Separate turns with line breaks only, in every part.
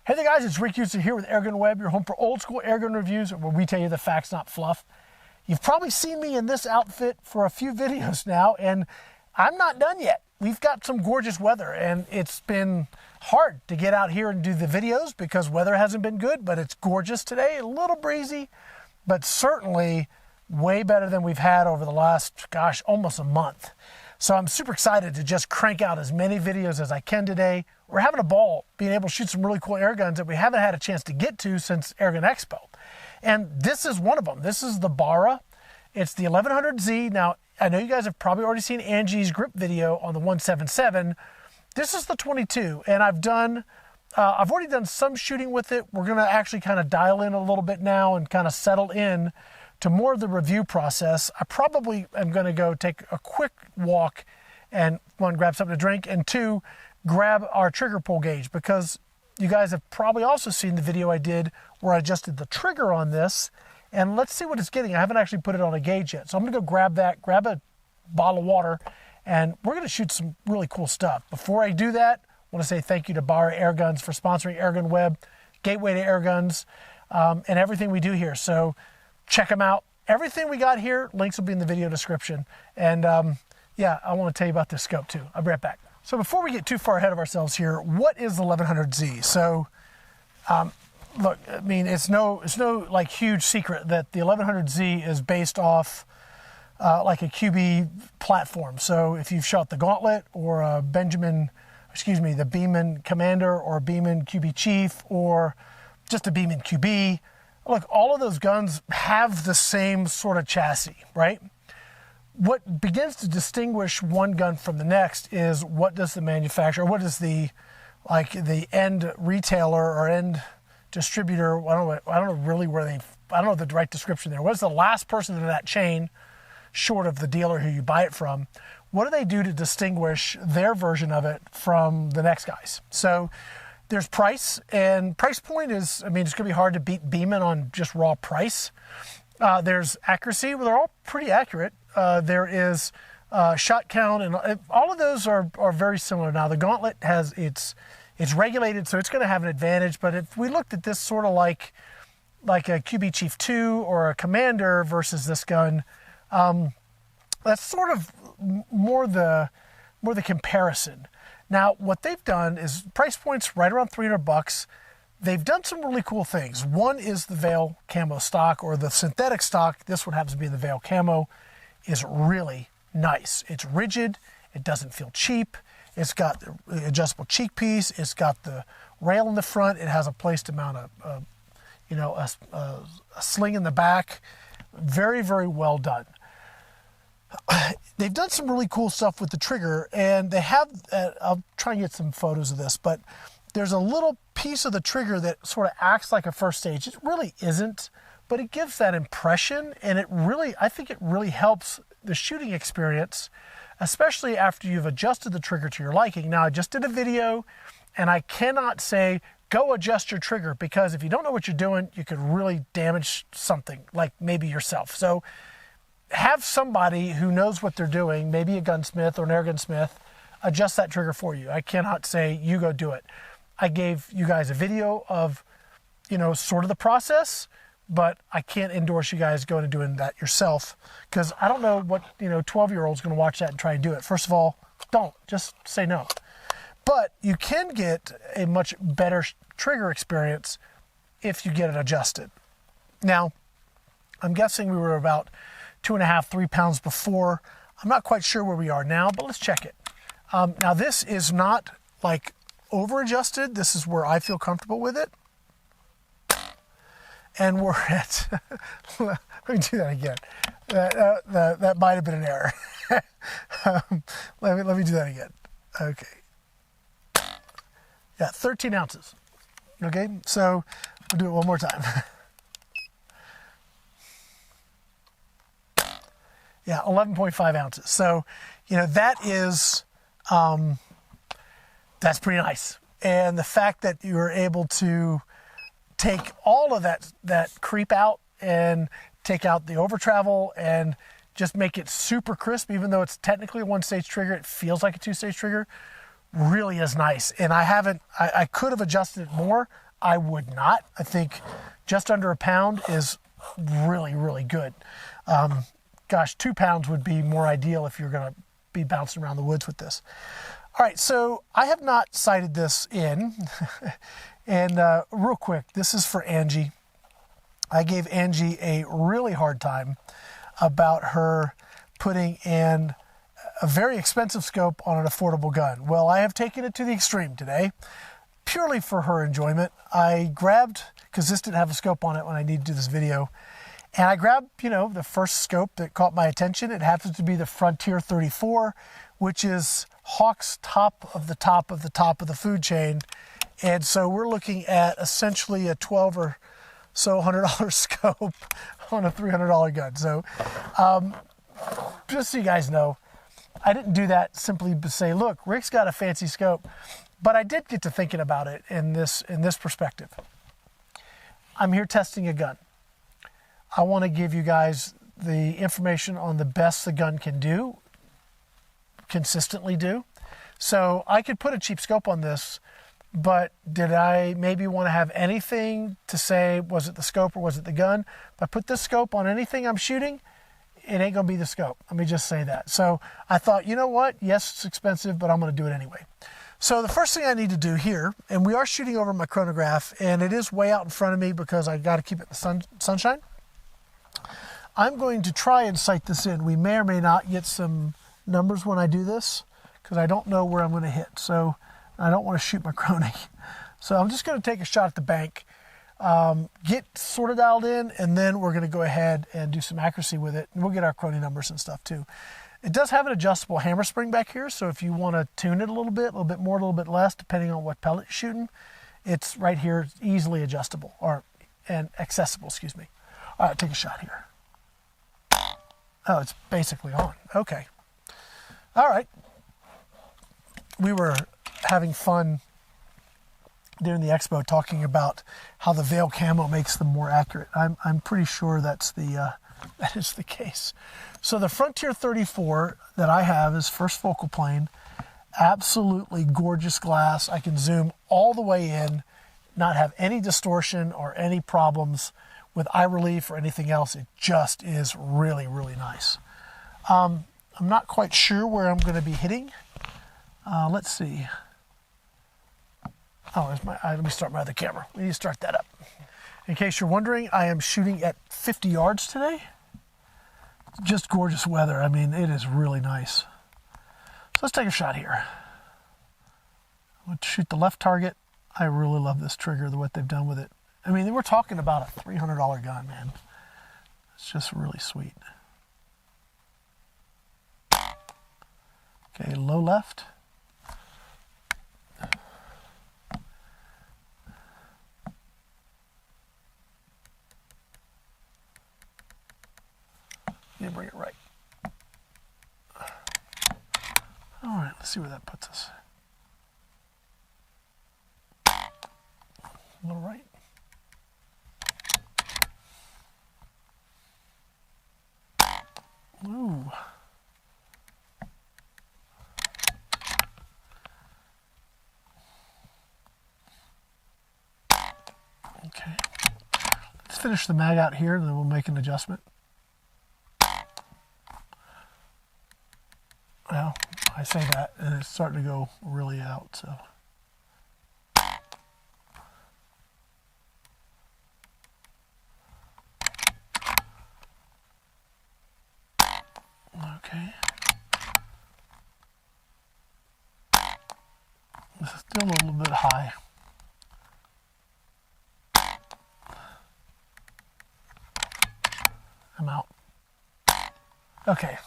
Hey there guys, it's Rick Houston here with AirgunWeb, your home for old school airgun reviews where we tell you the facts, not fluff. You've probably seen me in this outfit for a few videos now, and I'm not done yet. We've got some gorgeous weather, and it's been hard to get out here and do the videos because weather hasn't been good, but it's gorgeous today, a little breezy, but certainly way better than we've had over the last, gosh, almost a month. So I'm super excited to just crank out as many videos as I can today. We're having a ball being able to shoot some really cool air guns that we haven't had a chance to get to since Airgun Expo. And this is one of them. This is the Barra. It's the 1100Z. Now, I know you guys have probably already seen Angie's grip video on the 177. This is the 22, and I've already done some shooting with it. We're gonna actually kind of dial in a little bit now and kind of settle in to more of the review process. I probably am gonna go take a quick walk and one, grab something to drink, and two, grab our trigger pull gauge, because you guys have probably also seen the video I did where I adjusted the trigger on this, and let's see what it's getting. I haven't actually put it on a gauge yet. So I'm gonna go grab that, grab a bottle of water, and we're gonna shoot some really cool stuff. Before I do that, I wanna say thank you to Barra Airguns for sponsoring AirgunWeb, gateway to airguns, and everything we do here. So check them out. Everything we got here, links will be in the video description. And yeah, I want to tell you about this scope too. I'll be right back. So before we get too far ahead of ourselves here, what is the 1100Z? So look, I mean, it's no like huge secret that the 1100Z is based off like a QB platform. So if you've shot the Gauntlet or a the Beeman Commander or a Beeman QB Chief or just a Beeman QB, look, all of those guns have the same sort of chassis, right? What begins to distinguish one gun from the next is what does the manufacturer, what is the end retailer or end distributor, I don't know the right description there. What's the last person in that chain, short of the dealer who you buy it from? What do they do to distinguish their version of it from the next guys? So there's price, and price point is, I mean, it's gonna be hard to beat Beeman on just raw price. There's accuracy, well, they're all pretty accurate. There is shot count, and all of those are very similar. Now the Gauntlet has, it's regulated, so it's gonna have an advantage, but if we looked at this sort of like a QB Chief 2 or a Commander versus this gun, that's sort of more the comparison. Now, what they've done is price points right around $300. They've done some really cool things. One is the Veil camo stock, or the synthetic stock. This one happens to be the Veil camo, is really nice. It's rigid. It doesn't feel cheap. It's got the adjustable cheek piece. It's got the rail in the front. It has a place to mount a sling in the back. Very, very well done. They've done some really cool stuff with the trigger, and they have, I'll try and get some photos of this, but there's a little piece of the trigger that sort of acts like a first stage. It really isn't, but it gives that impression, and I think it really helps the shooting experience, especially after you've adjusted the trigger to your liking. Now, I just did a video, and I cannot say, go adjust your trigger, because if you don't know what you're doing, you could really damage something, like maybe yourself. So have somebody who knows what they're doing, maybe a gunsmith or an air gunsmith, adjust that trigger for you. I cannot say, you go do it. I gave you guys a video of, sort of the process, but I can't endorse you guys going and doing that yourself, because I don't know what, 12-year-old's going to watch that and try and do it. First of all, don't. Just say no. But you can get a much better trigger experience if you get it adjusted. Now, I'm guessing we were about 2.5, 3 pounds before. I'm not quite sure where we are now, but let's check it. Now this is not like over adjusted. This is where I feel comfortable with it. And we're at, let me do that again. That might have been an error. Let me do that again. Okay. Yeah, 13 ounces. Okay, so I'll do it one more time. Yeah, 11.5 ounces. So, that is, that's pretty nice. And the fact that you were able to take all of that creep out and take out the over travel and just make it super crisp, even though it's technically a one-stage trigger, it feels like a two-stage trigger. really is nice. And I could have adjusted it more. I would not. I think just under a pound is really, really good. Gosh, 2 pounds would be more ideal if you're going to be bouncing around the woods with this. All right, so I have not sighted this in. And real quick, this is for Angie. I gave Angie a really hard time about her putting in a very expensive scope on an affordable gun. Well, I have taken it to the extreme today, purely for her enjoyment. I grabbed, because this didn't have a scope on it when I needed to do this video, and I grabbed, you know, the first scope that caught my attention. It happens to be the Frontier 34, which is Hawke's top of the top of the top of the food chain. And so we're looking at essentially a $12 or so $100 scope on a $300 gun. So just so you guys know, I didn't do that simply to say, look, Rick's got a fancy scope, but I did get to thinking about it in this perspective. I'm here testing a gun. I want to give you guys the information on the best the gun can do, consistently do. So I could put a cheap scope on this, but did I maybe want to have anything to say, was it the scope or was it the gun? If I put this scope on anything I'm shooting, it ain't going to be the scope. Let me just say that. So I thought, you know what? Yes, it's expensive, but I'm going to do it anyway. So the first thing I need to do here, and we are shooting over my chronograph, and it is way out in front of me because I got to keep it in the sunshine. I'm going to try and sight this in. We may or may not get some numbers when I do this because I don't know where I'm going to hit. So I don't want to shoot my chrono. So I'm just going to take a shot at the bank, get sort of dialed in, and then we're going to go ahead and do some accuracy with it. And we'll get our chrono numbers and stuff too. It does have an adjustable hammer spring back here. So if you want to tune it a little bit more, a little bit less, depending on what pellet you're shooting, it's right here. It's easily adjustable and accessible, excuse me. All right, take a shot here. Oh, it's basically on. Okay. All right. We were having fun during the expo talking about how the veil camo makes them more accurate. I'm pretty sure that is the case. So the Frontier 34 that I have is first focal plane, absolutely gorgeous glass. I can zoom all the way in, not have any distortion or any problems with eye relief or anything else. It just is really, really nice. I'm not quite sure where I'm going to be hitting. Let's see. Oh, let me start my other camera. We need to start that up. In case you're wondering, I am shooting at 50 yards today. Just gorgeous weather. I mean, it is really nice. So let's take a shot here. I'm going to shoot the left target. I really love this trigger, what they've done with it. I mean, we're talking about a $300 gun, man. It's just really sweet. Okay, low left. Yeah, bring it right. All right, let's see where that puts us. A little right. Ooh. Okay. Let's finish the mag out here and then we'll make an adjustment. Well, I say that and it's starting to go really out, so. Okay. This is still a little bit high. I'm out. Okay.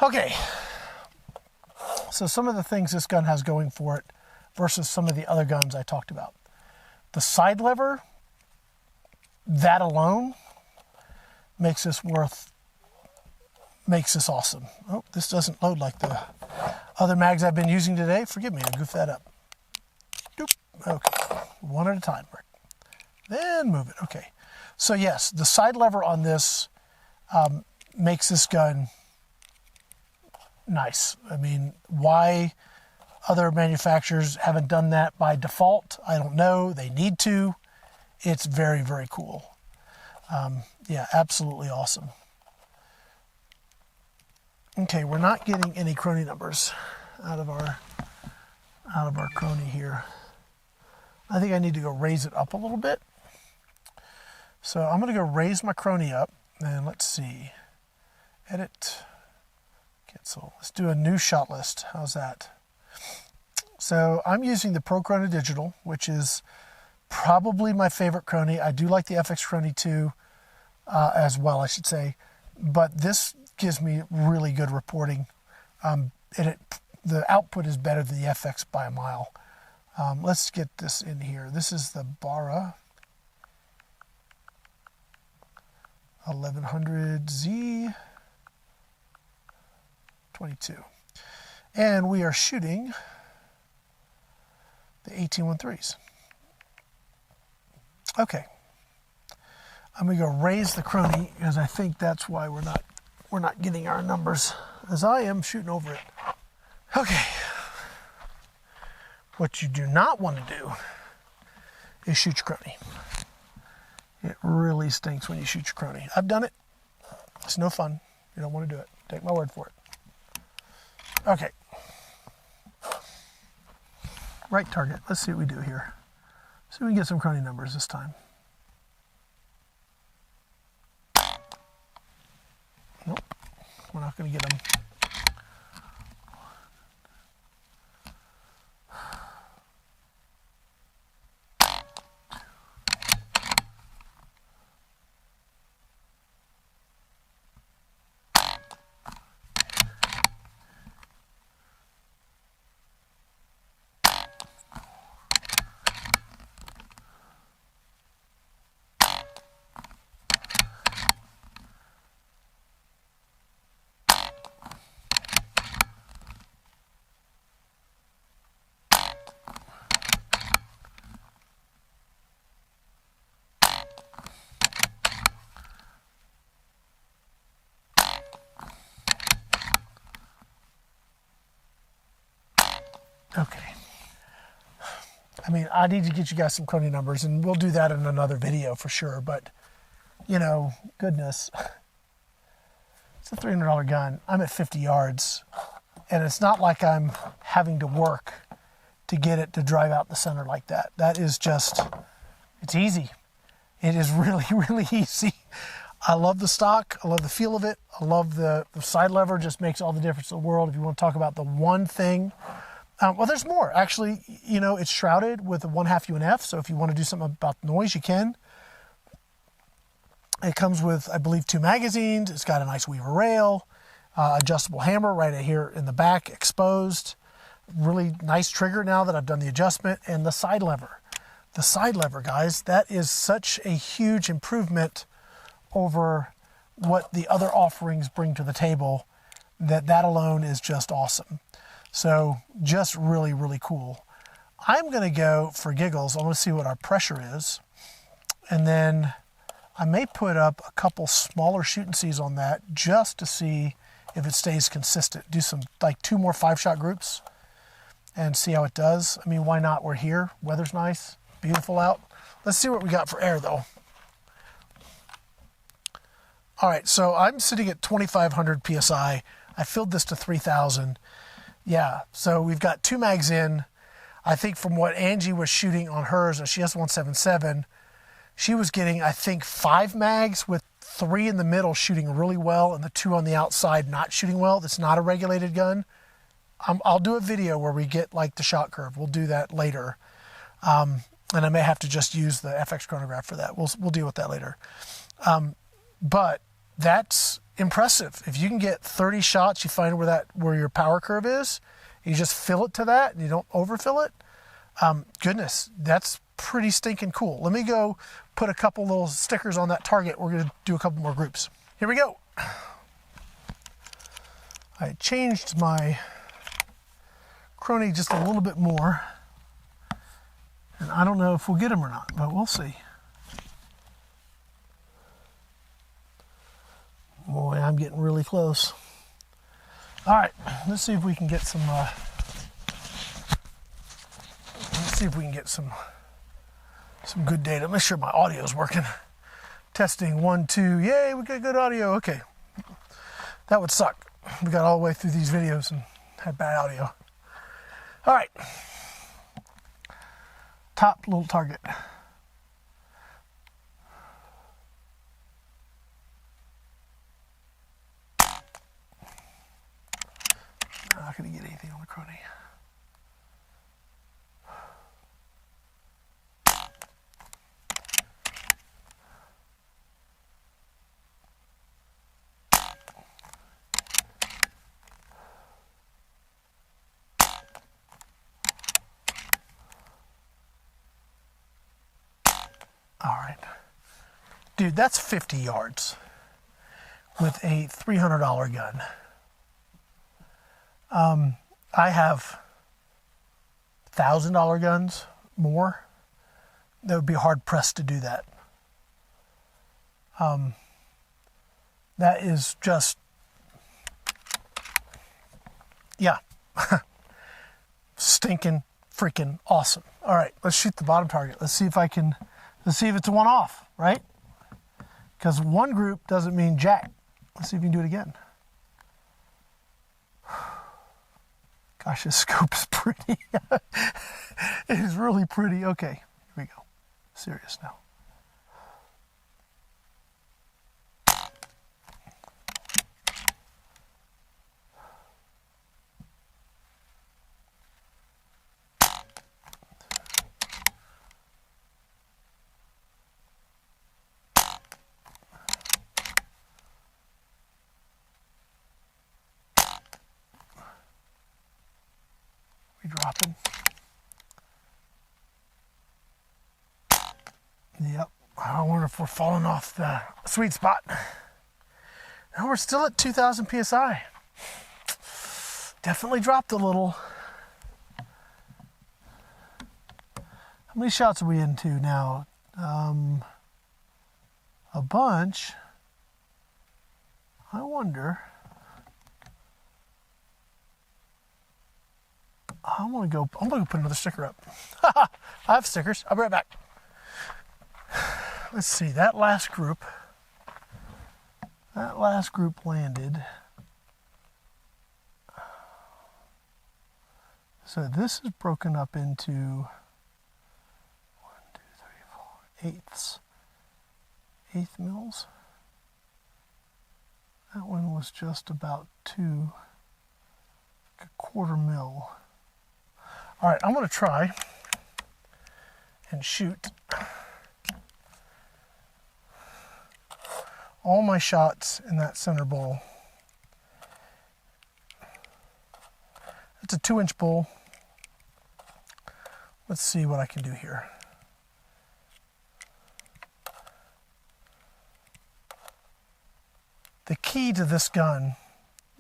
Okay. So some of the things this gun has going for it versus some of the other guns I talked about. The side lever, that alone makes this awesome. Oh, this doesn't load like the other mags I've been using today. Forgive me, I goofed that up. Doop. Okay, one at a time, Rick. Then move it, okay. So yes, the side lever on this makes this gun nice. I mean, why other manufacturers haven't done that by default, I don't know. They need to. It's very, very cool. Yeah, absolutely awesome. Okay, we're not getting any crony numbers out of our crony here. I think I need to go raise it up a little bit. So I'm going to go raise my crony up, and let's see. Edit, cancel. Let's do a new shot list. How's that? So I'm using the Pro Chrono Digital, which is probably my favorite crony. I do like the FX Crony 2 as well, I should say. But this gives me really good reporting. The output is better than the FX by a mile. Let's get this in here. This is the Barra 1100Z 22. And we are shooting the 1813s. Okay. I'm going to go raise the crony because I think that's why we're not getting our numbers, as I am shooting over it. Okay. What you do not want to do is shoot your crony. It really stinks when you shoot your crony. I've done it. It's no fun. You don't want to do it. Take my word for it. Okay. Right target. Let's see what we do here. See if we can get some crony numbers this time. Nope. We're not going to get them. Okay. I mean, I need to get you guys some crony numbers, and we'll do that in another video for sure. But, you know, goodness. It's a $300 gun. I'm at 50 yards. And it's not like I'm having to work to get it to drive out the center like that. That is just, it's easy. It is really, really easy. I love the stock. I love the feel of it. I love the side lever. Just makes all the difference in the world. If you want to talk about the one thing, well, there's more. Actually, you know, it's shrouded with a 1/2 UNF, so if you want to do something about the noise, you can. It comes with, I believe, 2 magazines. It's got a nice weaver rail, adjustable hammer right here in the back, exposed. Really nice trigger now that I've done the adjustment, and the side lever. The side lever, guys, that is such a huge improvement over what the other offerings bring to the table. That alone is just awesome. So just really, really cool. I'm going to go for giggles. I want to see what our pressure is. And then I may put up a couple smaller shoot and sees on that just to see if it stays consistent. Do some, like 2 more 5-shot groups and see how it does. I mean, why not? We're here. Weather's nice. Beautiful out. Let's see what we got for air though. All right, so I'm sitting at 2,500 PSI. I filled this to 3,000. Yeah, so we've got 2 mags in. I think from what Angie was shooting on hers, she has 177, she was getting, I think, 5 mags with 3 in the middle shooting really well and the 2 on the outside not shooting well. That's not a regulated gun. I'll do a video where we get like the shot curve. We'll do that later. And I may have to just use the FX chronograph for that. We'll deal with that later. But that's impressive. If you can get 30 shots, you find where your power curve is, you just fill it to that and you don't overfill it. Goodness, that's pretty stinking cool. Let me go put a couple little stickers on that target. We're going to do a couple more groups. Here we go. I changed my crony just a little bit more. And I don't know if we'll get them or not, but we'll see. Boy, I'm getting really close. All right, let's see if we can get some. Let's see if we can get some good data. Make sure my audio is working. Testing 1, 2. Yay, we got good audio. Okay, that would suck. We got all the way through these videos and had bad audio. All right, top little target. Not going to get anything on the crony. All right, dude, that's 50 yards with a $300 gun. I have $1,000 guns more. That would be hard pressed to do that. That is just, yeah, stinking freaking awesome. All right, let's shoot the bottom target. Let's see if it's a one-off, right? Because one group doesn't mean jack. Let's see if we can do it again. Gosh, this scope is pretty. It is really pretty. Okay, here we go. Serious now. Dropping. Yep. I wonder if we're falling off the sweet spot. Now we're still at 2,000 PSI. Definitely dropped a little. How many shots are we into now? A bunch. I wonder. I'm gonna go put another sticker up. I have stickers. I'll be right back. Let's see, that last group landed. So this is broken up into 1, 2, 3, 4 eighths. Eighth mils. That one was just about a quarter mil. All right, I'm going to try and shoot all my shots in that center bowl. It's a 2-inch bowl. Let's see what I can do here. The key to this gun,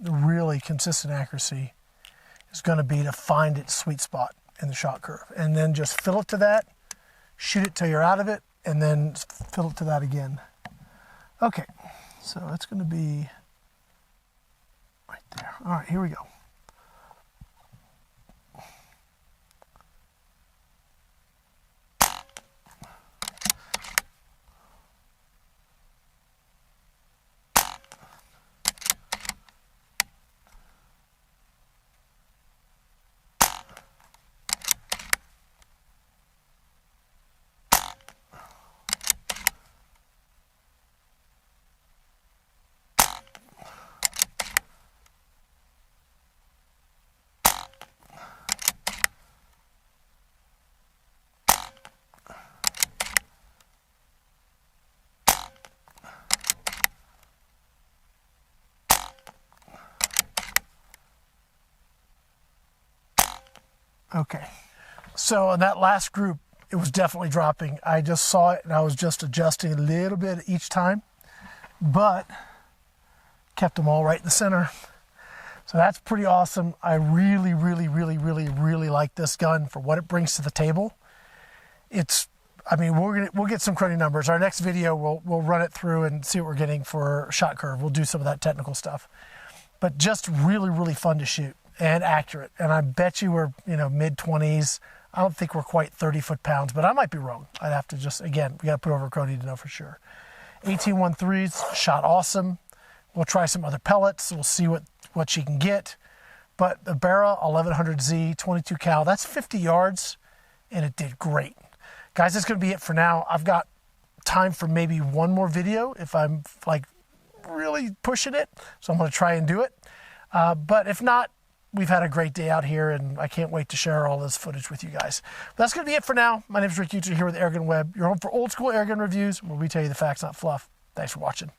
the really consistent accuracy, is going to be to find its sweet spot in the shot curve and then just fill it to that, shoot it till you're out of it, and then fill it to that again. Okay, so it's going to be right there. All right, here we go. Okay, so in that last group, it was definitely dropping. I just saw it and I was just adjusting a little bit each time, but kept them all right in the center. So that's pretty awesome. I really, really, really, really, really like this gun for what it brings to the table. I mean, we'll get some cruddy numbers. Our next video, we'll run it through and see what we're getting for shot curve. We'll do some of that technical stuff. but just really, really fun to shoot and accurate. And I bet you we're, mid 20s. I don't think we're quite 30 foot-pounds, but I might be wrong. I'd have to just, again, we got to put over Cody to know for sure. 1813s shot awesome. We'll try some other pellets. We'll see what she can get. But the Barra 1100Z 22 cal, that's 50 yards, and it did great. Guys, that's going to be it for now. I've got time for maybe one more video if I'm like really pushing it. So I'm going to try and do it. But if not, we've had a great day out here, and I can't wait to share all this footage with you guys. But that's going to be it for now. My name is Rick Uter here with AirgunWeb, your home for old school airgun reviews, where we tell you the facts, not fluff. Thanks for watching.